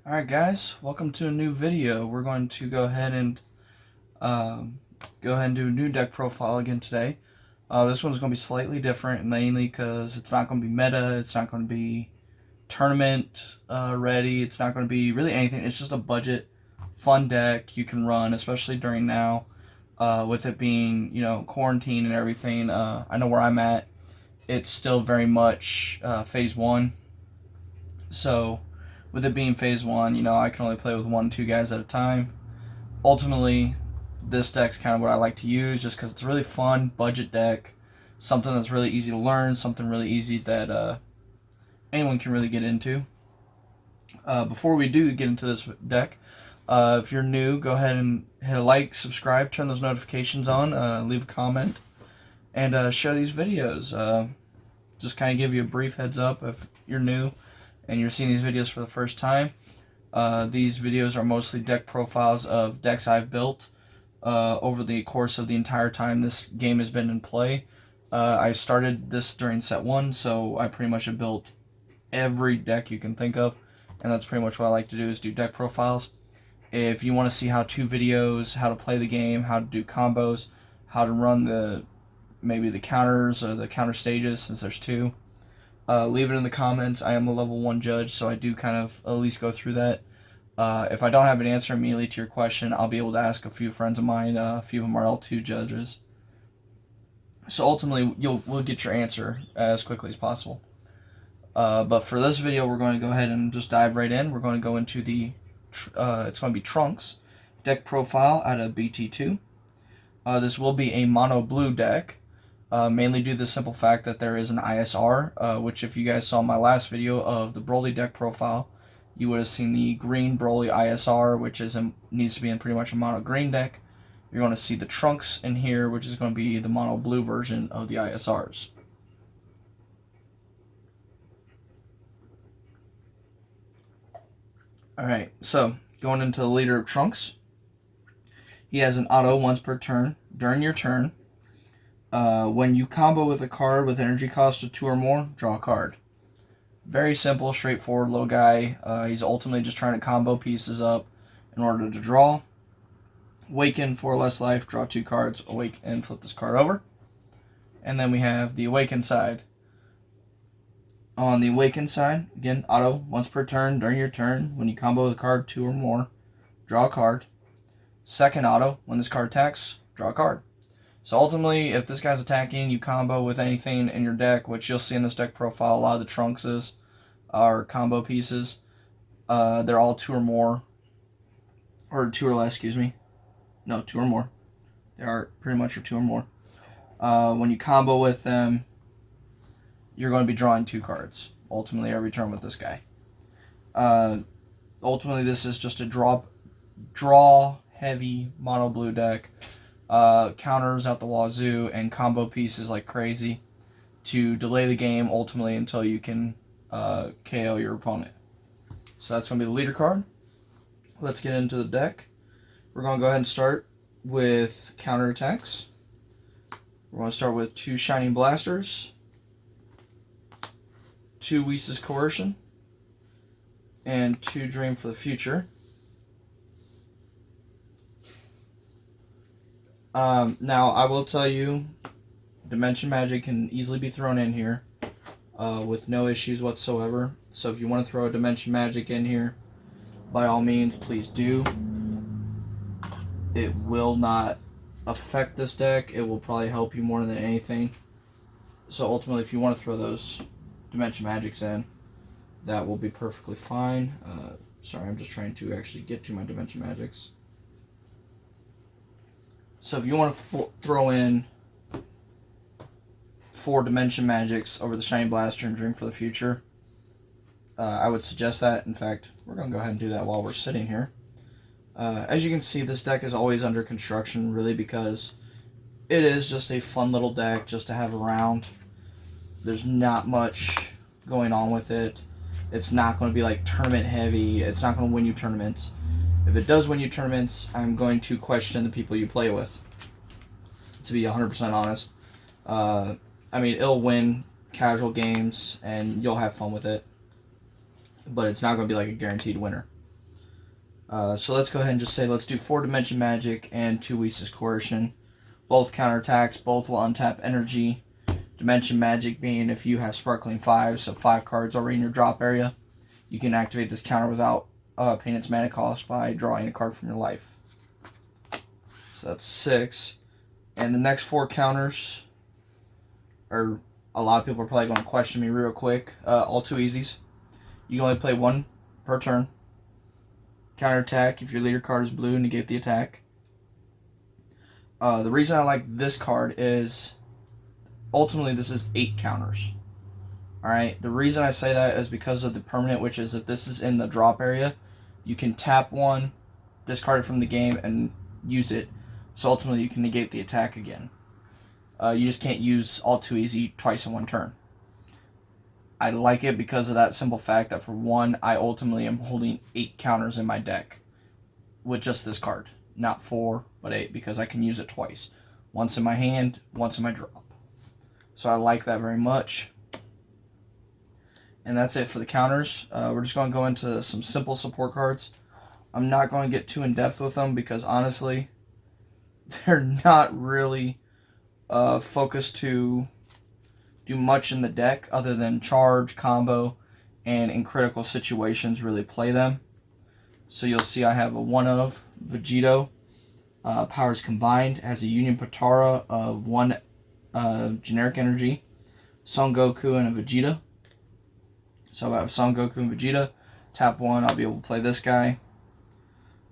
Alright guys, welcome to a new video. We're going to go ahead and do a new deck profile again today. This one's going to be slightly different, mainly because it's not going to be meta, it's not going to be tournament ready, it's not going to be really anything. It's just a budget, fun deck you can run, especially during now, with it being, quarantine and everything. I know where I'm at. It's still very much phase 1, so with it being phase 1, I can only play with 1-2 guys at a time. Ultimately, this deck's kind of what I like to use just because it's a really fun budget deck, something that's really easy to learn, something really easy that anyone can really get into. Before we do get into this deck, if you're new, go ahead and hit a like, subscribe, turn those notifications on, leave a comment, and share these videos. Just kind of give you a brief heads up if you're new and you're seeing these videos for the first time. These videos are mostly deck profiles of decks I've built over the course of the entire time this game has been in play. I started this during set 1, so I pretty much have built every deck you can think of, and that's pretty much what I like to do, is do deck profiles. If you want to see how-to videos, how to play the game, how to do combos, how to run maybe the counters or the counter stages, since there's 2, leave it in the comments. I am a level 1 judge, so I do kind of at least go through that. If I don't have an answer immediately to your question, I'll be able to ask a few friends of mine. A few of them are L2 judges. So ultimately, we'll get your answer as quickly as possible. But for this video, we're going to go ahead and just dive right in. We're going to go into it's going to be Trunks deck profile out of BT2. This will be a mono blue deck. Mainly due to the simple fact that there is an ISR, which if you guys saw my last video of the Broly deck profile, you would have seen the green Broly ISR, which needs to be in pretty much a mono green deck. You're going to see the Trunks in here, which is going to be the mono blue version of the ISRs. Alright, so going into the leader of Trunks, he has an auto once per turn. During your turn, when you combo with a card with energy cost of 2 or more, draw a card. Very simple, straightforward little guy. He's ultimately just trying to combo pieces up in order to draw. Awaken, 4 less life, draw 2 cards, awake, and flip this card over. And then we have the Awaken side. On the Awaken side, again, auto, once per turn, during your turn, when you combo with a card 2 or more, draw a card. Second auto, when this card attacks, draw a card. So ultimately, if this guy's attacking, you combo with anything in your deck, which you'll see in this deck profile, a lot of the Trunkses are combo pieces. They're all 2 or more. Or 2 or less, excuse me. No, 2 or more. They are pretty much your 2 or more. When you combo with them, you're going to be drawing 2 cards, ultimately, every turn with this guy. Ultimately, this is just a draw-heavy mono blue deck. Counters out the wazoo and combo pieces like crazy to delay the game ultimately until you can KO your opponent. So that's going to be the leader card. Let's get into the deck. We're going to go ahead and start with counter attacks. We're going to start with 2 Shining Blasters, 2 Whis' Coercion, and 2 Dream for the Future. Now, I will tell you, Dimension Magic can easily be thrown in here with no issues whatsoever. So if you want to throw a Dimension Magic in here, by all means, please do. It will not affect this deck. It will probably help you more than anything. So ultimately, if you want to throw those Dimension Magics in, that will be perfectly fine. Sorry, I'm just trying to actually get to my Dimension Magics. So if you want to throw in 4 Dimension Magics over the Shining Blaster and Dream for the Future, I would suggest that. In fact, we're going to go ahead and do that while we're sitting here. As you can see, this deck is always under construction, really, because it is just a fun little deck just to have around. There's not much going on with it. It's not going to be like tournament heavy. It's not going to win you tournaments. If it does win you tournaments, I'm going to question the people you play with, to be 100% honest. I mean, it'll win casual games, and you'll have fun with it. But it's not going to be like a guaranteed winner. So let's go ahead and just say let's do 4 Dimension Magic and 2 Weesis Coercion. Both counterattacks, both will untap energy. Dimension Magic being if you have Sparkling 5, so 5 cards already in your drop area, you can activate this counter without paying its mana cost by drawing a card from your life. So that's 6. And the next 4 counters are, a lot of people are probably going to question me real quick. All 2 easies. You can only play 1 per turn. Counterattack, if your leader card is blue, negate the attack. The reason I like this card is, ultimately this is 8 counters. Alright, the reason I say that is because of the permanent, which is if this is in the drop area, you can tap 1, discard it from the game, and use it. So ultimately you can negate the attack again. You just can't use all 2 easy twice in 1 turn. I like it because of that simple fact that for 1, I ultimately am holding 8 counters in my deck with just this card. Not 4, but 8, because I can use it twice. Once in my hand, once in my drop. So I like that very much. And that's it for the counters. We're just going to go into some simple support cards. I'm not going to get too in-depth with them because honestly, they're not really focused to do much in the deck other than charge, combo, and in critical situations really play them. So you'll see I have a 1 of Vegito. Powers combined has a Union Potara of 1 generic energy, Son Goku, and a Vegeta. So I have Son Goku and Vegeta. Tap 1, I'll be able to play this guy.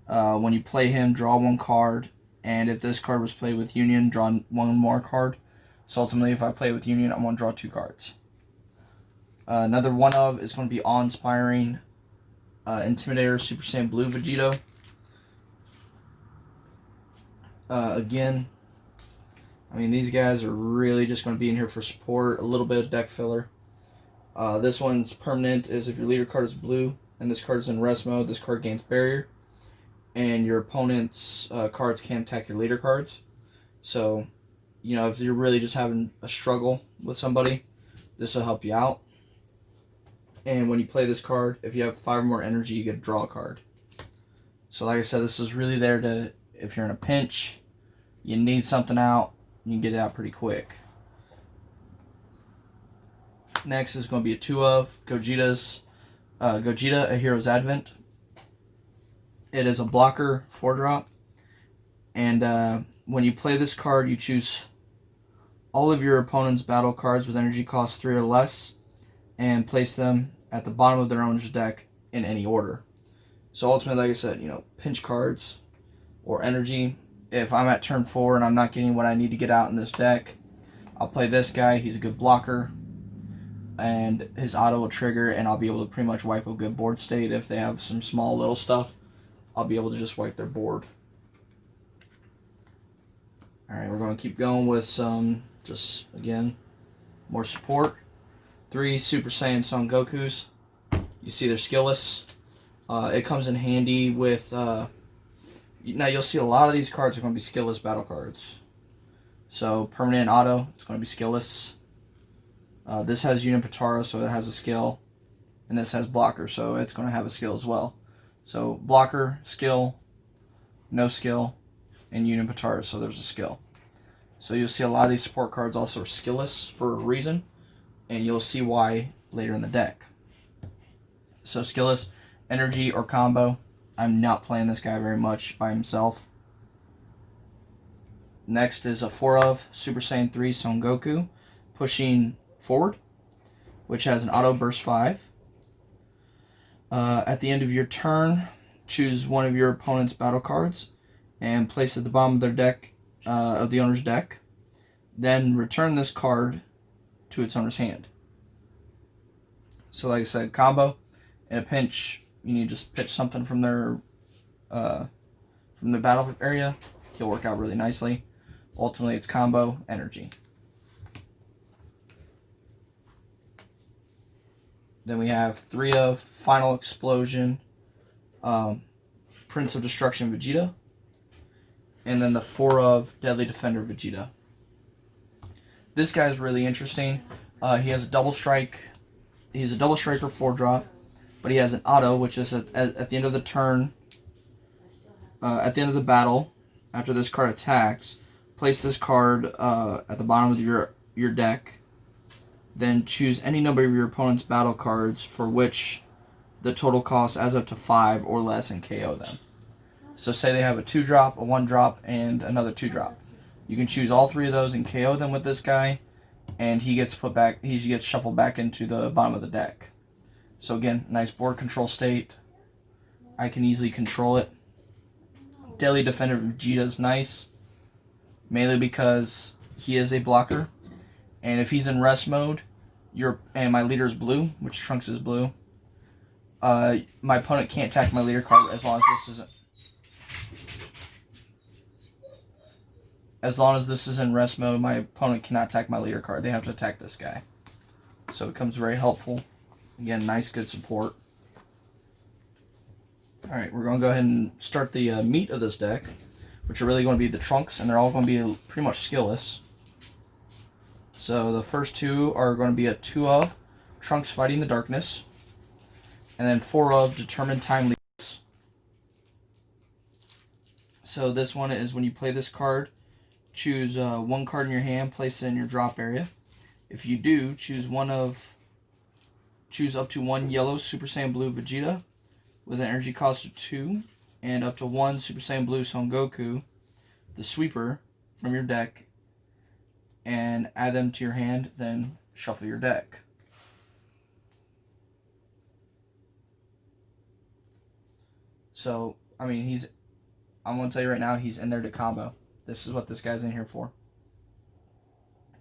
When you play him, draw 1 card. And if this card was played with Union, draw 1 more card. So ultimately, if I play with Union, I'm going to draw 2 cards. Another 1 of is going to be Awe-Inspiring Intimidator Super Saiyan Blue Vegito. Again, I mean, these guys are really just going to be in here for support, a little bit of deck filler. This one's permanent is if your leader card is blue and this card is in rest mode, this card gains barrier. And your opponent's cards can't attack your leader cards. So, you know, if you're really just having a struggle with somebody, this will help you out. And when you play this card, if you have 5 or more energy, you get to draw a card. So like I said, this is really there to, if you're in a pinch, you need something out, you can get it out pretty quick. Next is going to be a 2 of Gogeta, A Hero's Advent. It is a blocker 4-drop. And when you play this card, you choose all of your opponent's battle cards with energy cost 3 or less and place them at the bottom of their owner's deck in any order. So ultimately, like I said, you know, pinch cards or energy. If I'm at turn 4 and I'm not getting what I need to get out in this deck, I'll play this guy. He's a good blocker. And his auto will trigger, and I'll be able to pretty much wipe a good board state. If they have some small little stuff, I'll be able to just wipe their board. Alright, we're going to keep going with some, just, again, more support. 3 Super Saiyan Son Gokus. You see they're skillless. It comes in handy with, now you'll see a lot of these cards are going to be skillless battle cards. So, permanent auto, it's going to be skillless. This has Union Potara, so it has a skill. And this has blocker, so it's going to have a skill as well. So, blocker, skill, no skill, and Union Potara, so there's a skill. So you'll see a lot of these support cards also are skillless for a reason, and you'll see why later in the deck. So skillless, energy, or combo. I'm not playing this guy very much by himself. Next is a 4 of Super Saiyan 3 Son Goku, pushing forward, which has an auto burst 5. At the end of your turn, choose one of your opponent's battle cards and place it at the bottom of their deck, of the owner's deck. Then return this card to its owner's hand. So like I said, combo. In a pinch, you need to just pitch something from their battle area. He'll work out really nicely. Ultimately, it's combo, energy. Then we have 3 of Final Explosion, Prince of Destruction Vegeta, and then the 4 of Deadly Defender Vegeta. This guy's really interesting. He has a double strike. He's a double striker 4-drop, but he has an auto, which is at the end of the turn. at the end of the battle, after this card attacks, place this card at the bottom of your deck. Then choose any number of your opponent's battle cards for which the total cost adds up to 5 or less and KO them. So say they have a 2-drop, a 1-drop, and another 2-drop. You can choose all 3 of those and KO them with this guy, and he gets shuffled back into the bottom of the deck. So again, nice board control state. I can easily control it. Daily Defender Vegeta is nice, mainly because he is a blocker. And if he's in rest mode, and my leader is blue, which Trunks is blue, my opponent can't attack my leader card as long as this is in rest mode. My opponent cannot attack my leader card. They have to attack this guy. So it becomes very helpful. Again, nice, good support. All right, we're going to go ahead and start the meat of this deck, which are really going to be the Trunks, and they're all going to be pretty much skillless. So the first 2 are going to be a 2 of Trunks Fighting the Darkness, and then 4 of Determined Time Leaders. So this one is when you play this card, choose 1 card in your hand, place it in your drop area. If you do, choose up to 1 yellow Super Saiyan Blue Vegeta with an energy cost of 2, and up to 1 Super Saiyan Blue Son Goku, the sweeper, from your deck, and add them to your hand, then shuffle your deck. So, I mean, I'm going to tell you right now, he's in there to combo. This is what this guy's in here for.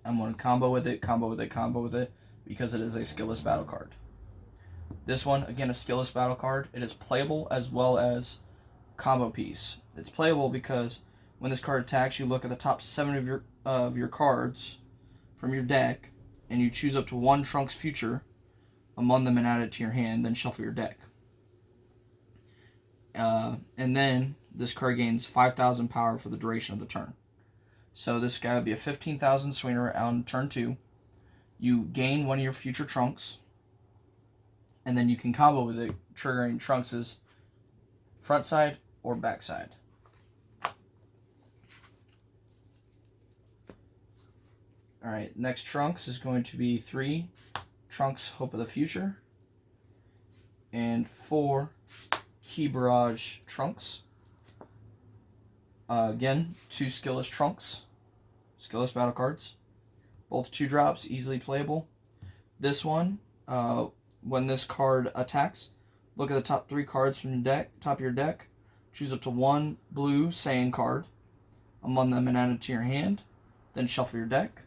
I'm going to combo with it, combo with it, combo with it, because it is a skillless battle card. This one, again, a skillless battle card. It is playable as well as combo piece. It's playable because when this card attacks, you look at the top 7 of your cards from your deck, and you choose up to 1 Trunks Future among them and add it to your hand, then shuffle your deck. And then this card gains 5,000 power for the duration of the turn. So this guy would be a 15,000 swinger on turn 2. You gain 1 of your future Trunks, and then you can combo with it, triggering Trunks' front side or back side. Alright, next Trunks is going to be 3 Trunks Hope of the Future, and 4 Key Barrage Trunks. Again, 2 skillless Trunks, skillless battle cards. Both 2-drops, easily playable. This one, when this card attacks, look at the top 3 cards from your deck, top of your deck. Choose up to 1 blue Saiyan card among them and add it to your hand. Then shuffle your deck.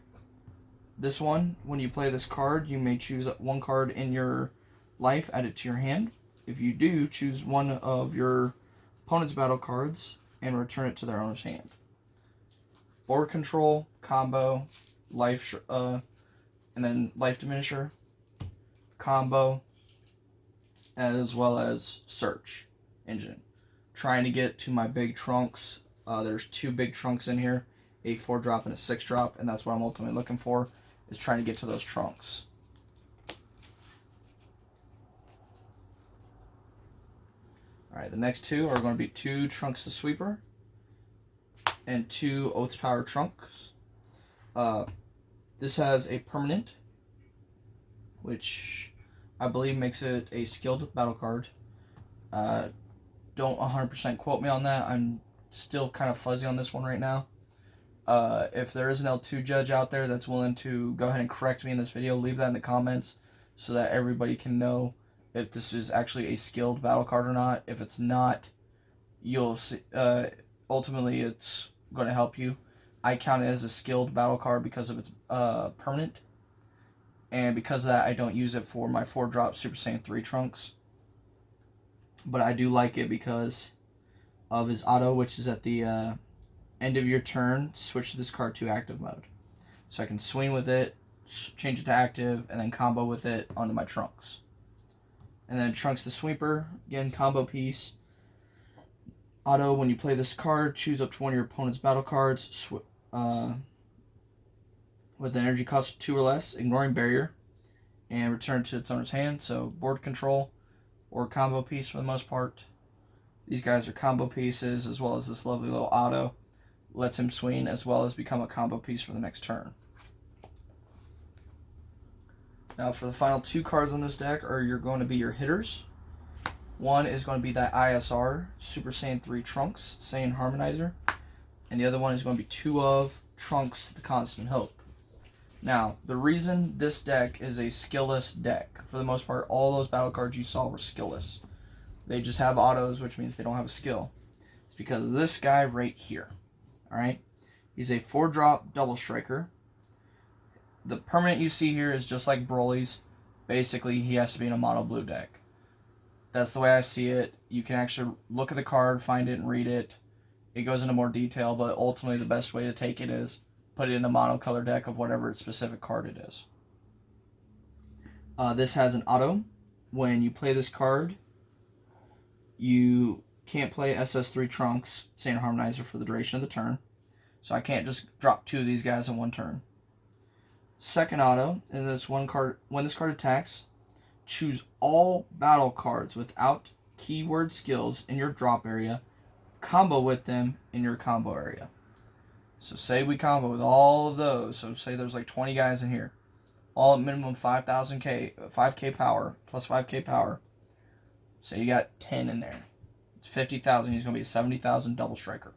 This one, when you play this card, you may choose 1 card in your life, add it to your hand. If you do, choose 1 of your opponent's battle cards and return it to their owner's hand. Board control, combo, life, and then life diminisher, combo, as well as search engine. Trying to get to my big Trunks. There's 2 big Trunks in here, a 4-drop and a 6-drop, and that's what I'm ultimately looking for, is trying to get to those Trunks. Alright, the next 2 are going to be 2 Trunks the Sweeper and 2 Oath's Power Trunks. This has a permanent, which I believe makes it a skilled battle card. Don't 100% quote me on that. I'm still kind of fuzzy on this one right now. If there is an L2 judge out there that's willing to go ahead and correct me in this video, leave that in the comments so that everybody can know if this is actually a skilled battle card or not. If it's not, you'll see, ultimately it's going to help you. I count it as a skilled battle card because of its permanent, and because of that I don't use it for my 4-drop Super Saiyan 3 Trunks. But I do like it because of his auto, which is at the end of your turn, switch this card to active mode. So I can swing with it, change it to active, and then combo with it onto my Trunks. And then Trunks the Sweeper, again, combo piece. Auto, when you play this card, choose up to 1 of your opponent's battle cards with an energy cost of 2 or less, ignoring barrier, and return it to its owner's hand. So board control or combo piece for the most part. These guys are combo pieces, as well as this lovely little auto. Lets him swing, as well as become a combo piece for the next turn. Now, for the final 2 cards on this deck are going to be your hitters. One is going to be that ISR, Super Saiyan 3 Trunks, Saiyan Harmonizer. And the other one is going to be 2 of Trunks, the Constant Hope. Now, the reason this deck is a skillless deck, for the most part, all those battle cards you saw were skillless. They just have autos, which means they don't have a skill. It's because of this guy right here. Alright? He's a 4-drop double striker. The permanent you see here is just like Broly's. Basically, he has to be in a mono blue deck. That's the way I see it. You can actually look at the card, find it, and read it. It goes into more detail, but ultimately the best way to take it is put it in a monocolor deck of whatever specific card it is. This has an auto. When you play this card, you can't play SS3 Trunks, Saiyan Harmonizer, for the duration of the turn. So I can't just drop 2 of these guys in one turn. Second auto, in this one card, when this card attacks, choose all battle cards without keyword skills in your drop area, combo with them in your combo area. So say we combo with all of those. So say there's like 20 guys in here, all at minimum 5K power plus 5K power. So you got 10 in there. It's 50,000. He's going to be a 70,000 double striker.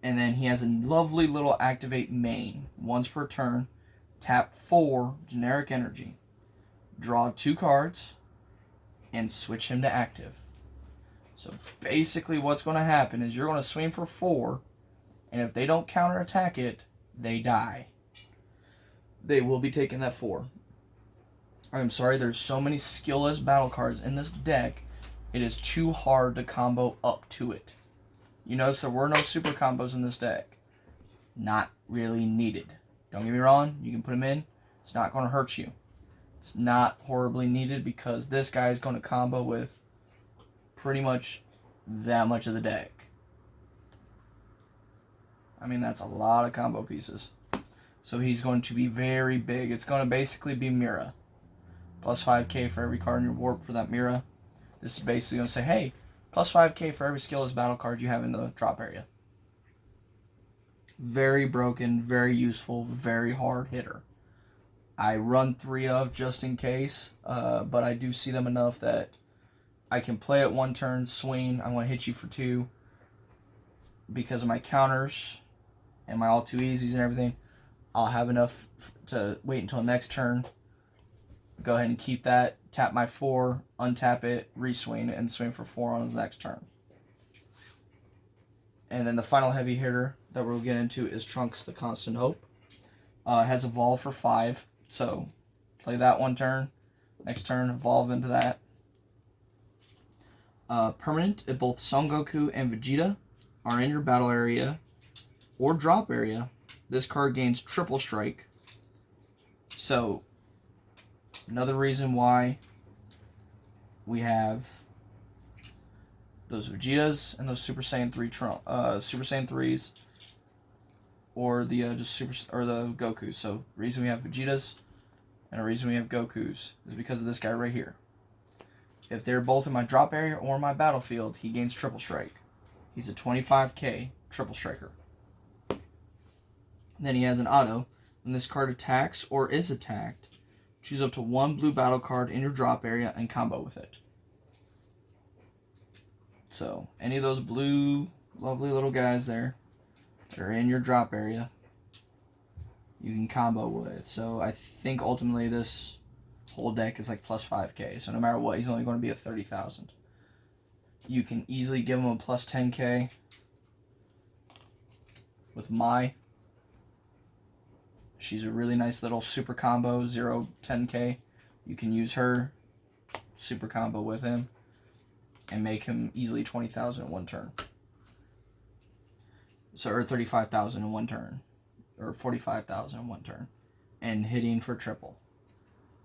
And then he has a lovely little activate main. Once per turn, tap 4 generic energy. Draw 2 cards and switch him to active. So basically what's going to happen is you're going to swing for 4, and if they don't counterattack it, they die. They will be taking that 4. I'm sorry, there's so many skillless battle cards in this deck, it is too hard to combo up to it. You notice there were no super combos in this deck. Not really needed. Don't get me wrong, you can put them in. It's not going to hurt you. It's not horribly needed because this guy is going to combo with pretty much that much of the deck. I mean, that's a lot of combo pieces. So he's going to be very big. It's going to basically be Mira. Plus 5K for every card in your warp for that Mira. This is basically going to say, hey, plus 5K for every skillless battle card you have in the drop area. Very broken, very useful, very hard hitter. I run 3 of just in case, but I do see them enough that I can play it one turn, swing, I want to hit you for 2. Because of my counters and my all too easies and everything, I'll have enough to wait until next turn. Go ahead and keep that, tap my 4, untap it, re-swing, and swing for 4 on the next turn. And then the final heavy hitter that we'll get into is Trunks, the Constant Hope. Has Evolve for 5, so play that one turn. Next turn, evolve into that. Permanent, if both Son Goku and Vegeta are in your battle area or drop area, this card gains triple strike. So, another reason why we have those Vegetas and those Super Saiyan 3 Super Saiyan 3s, or the the Gokus. So, the reason we have Vegetas and the reason we have Gokus is because of this guy right here. If they're both in my drop area or my battlefield, he gains triple strike. He's a 25K triple striker. Then he has an auto. When this card attacks or is attacked, choose up to 1 blue battle card in your drop area and combo with it. So, any of those blue, lovely little guys there that are in your drop area, you can combo with. So, I think ultimately this whole deck is like plus 5K. So, no matter what, he's only going to be at 30,000. You can easily give him a plus 10K with Mai. She's a really nice little super combo, 0-10K. You can use her, super combo with him, and make him easily 20,000 in one turn. So, or 35,000 in one turn, or 45,000 in one turn, and hitting for triple.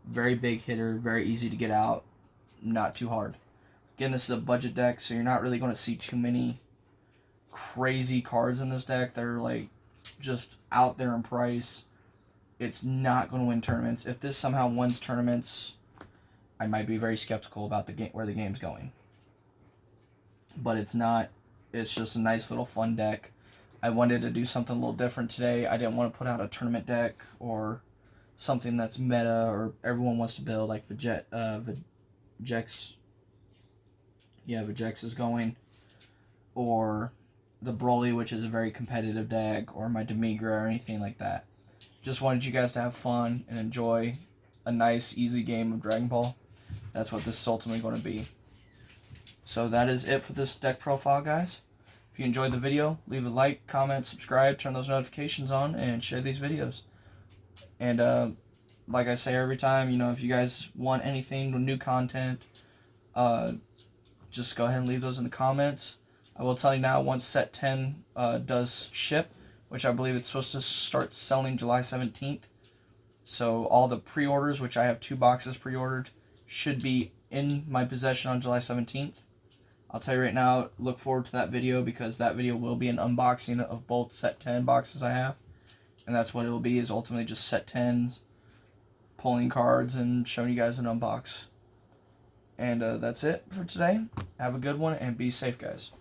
Very big hitter, very easy to get out, not too hard. Again, this is a budget deck, so you're not really going to see too many crazy cards in this deck that are like just out there in price. It's not going to win tournaments. If this somehow wins tournaments, I might be very skeptical about the game, where the game's going. But it's not. It's just a nice little fun deck. I wanted to do something a little different today. I didn't want to put out a tournament deck or something that's meta or everyone wants to build, like Vegex. Yeah, Vegex is going, or the Broly, which is a very competitive deck, or my Demigra or anything like that. Just wanted you guys to have fun and enjoy a nice, easy game of Dragon Ball. That's what this is ultimately going to be. So that is it for this deck profile, guys. If you enjoyed the video, leave a like, comment, subscribe, turn those notifications on, and share these videos. And like I say every time, if you guys want anything, new content, just go ahead and leave those in the comments. I will tell you now, once set 10 does ship, which I believe it's supposed to start selling July 17th. So all the pre-orders, which I have 2 boxes pre-ordered, should be in my possession on July 17th. I'll tell you right now, look forward to that video, because that video will be an unboxing of both set 10 boxes I have. And that's what it will be, is ultimately just set 10s, pulling cards, and showing you guys an unbox. And that's it for today. Have a good one, and be safe, guys.